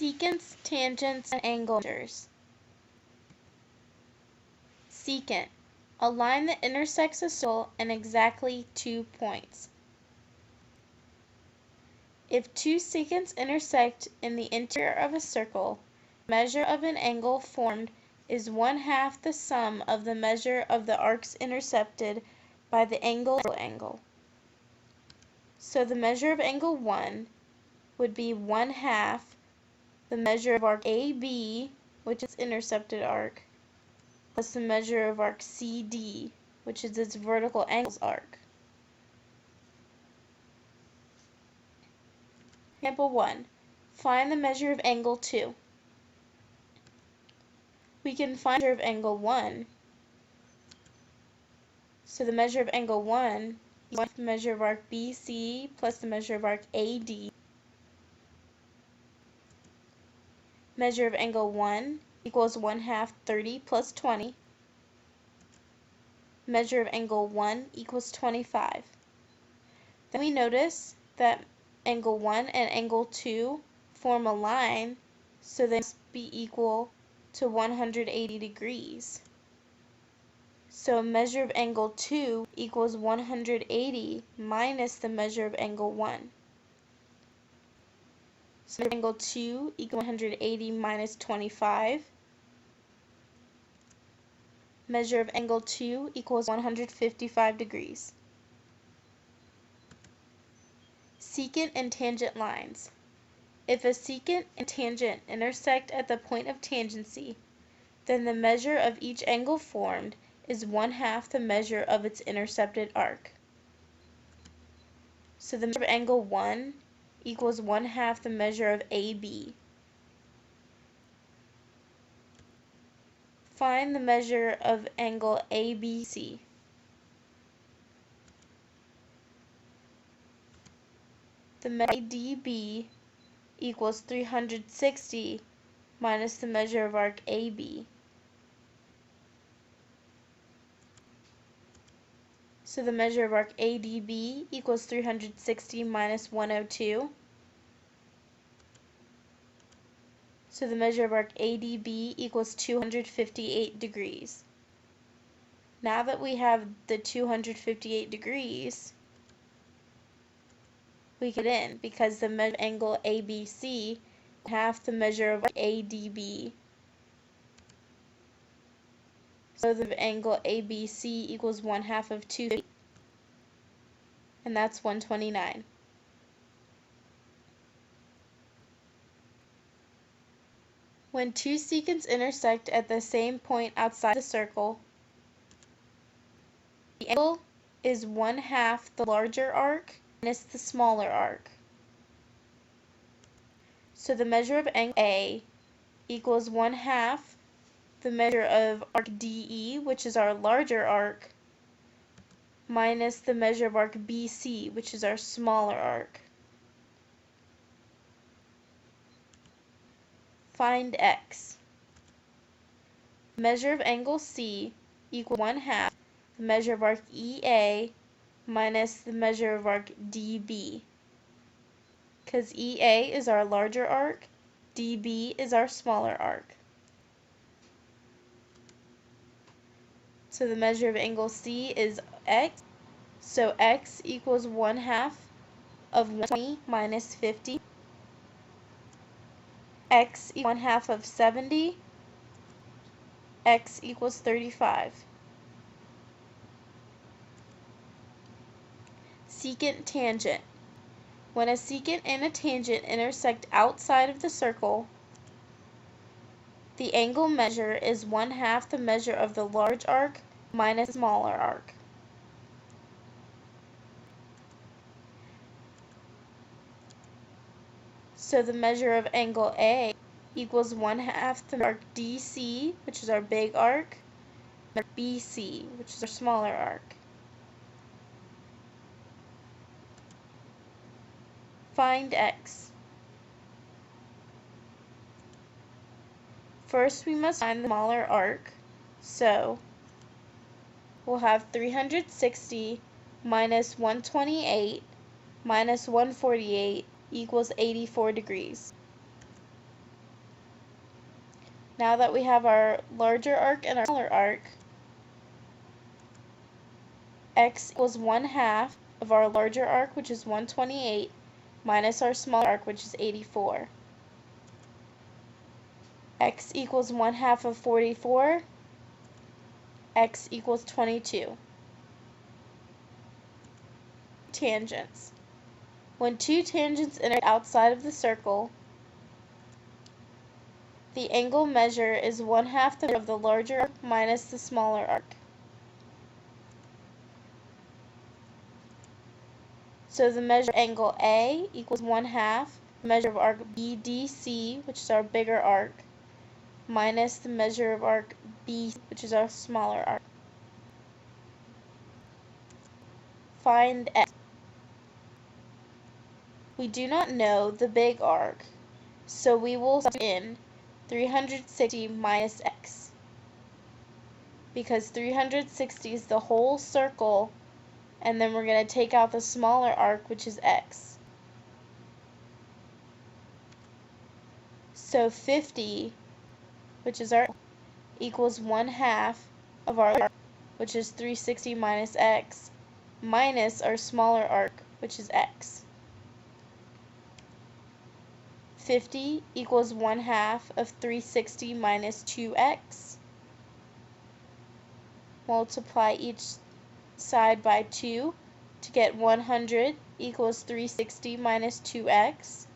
Secants, tangents, and angle measures. Secant, a line that intersects a circle in exactly 2 points. If two secants intersect in the interior of a circle, the measure of an angle formed is 1/2 the sum of the measure of the arcs intercepted by the angle. So the measure of angle 1 would be 1/2 the measure of arc AB, which is intercepted arc, plus the measure of arc CD, which is its vertical angles arc. Example 1. Find the measure of angle 2. We can find the measure of angle 1. So the measure of angle 1 is the measure of arc BC plus the measure of arc AD. Measure of angle 1 equals 1/2 30 plus 20. Measure of angle 1 equals 25. Then we notice that angle 1 and angle 2 form a line, so they must be equal to 180 degrees. So measure of angle 2 equals 180 minus the measure of angle 1. So angle 2 equals 180 minus 25. Measure of angle 2 equals 155 degrees. Secant and tangent lines. If a secant and tangent intersect at the point of tangency, then the measure of each angle formed is 1/2 the measure of its intercepted arc. So the measure of angle 1 equals 1/2 the measure of AB. Find the measure of angle ABC. The measure of ADB equals 360 minus the measure of arc AB. So the measure of arc ADB equals 360 minus 102. So the measure of arc ADB equals 258 degrees. Now that we have the 258 degrees, we get in because the measure of angle ABC is 1/2 the measure of ADB. So the angle ABC equals 1/2 of 250, and that's 129. When two secants intersect at the same point outside the circle, the angle is 1/2 the larger arc minus the smaller arc. So the measure of angle A equals 1/2 the measure of arc DE, which is our larger arc, minus the measure of arc BC, which is our smaller arc. Find x. The measure of angle C equals 1/2 the measure of arc EA minus the measure of arc DB. Because EA is our larger arc, DB is our smaller arc. So the measure of angle C is x. So x equals 1/2 of 120 minus 50. X equals 1/2 of 70. X equals 35. Secant tangent. When a secant and a tangent intersect outside of the circle, the angle measure is 1/2 the measure of the large arc minus the smaller arc. So the measure of angle A equals 1/2 the arc DC, which is our big arc, and BC, which is our smaller arc. Find x. First we must find the smaller arc, so we'll have 360 minus 128 minus 148 equals 84 degrees. Now that we have our larger arc and our smaller arc, x equals 1/2 of our larger arc, which is 128, minus our smaller arc, which is 84. X equals 1/2 of 44. X equals 22. Tangents. When two tangents intersect outside of the circle, the angle measure is 1/2 the measure of the larger arc minus the smaller arc. So the measure of angle A equals 1/2 the measure of arc BDC, which is our bigger arc, minus the measure of arc B, which is our smaller arc. Find X. We do not know the big arc, so we will substitute in 360 minus X, because 360 is the whole circle, and then we're going to take out the smaller arc, which is X. So 50, which is our equals 1/2 of our arc, which is 360 minus X, minus our smaller arc, which is X. 50 equals 1/2 of 360 minus 2X. Multiply each side by 2 to get 100 equals 360 minus 2X.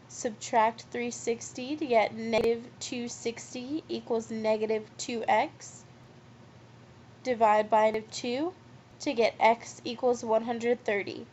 Subtract 360 to get negative 260 equals negative 2X. Divide by negative 2 to get X equals 130.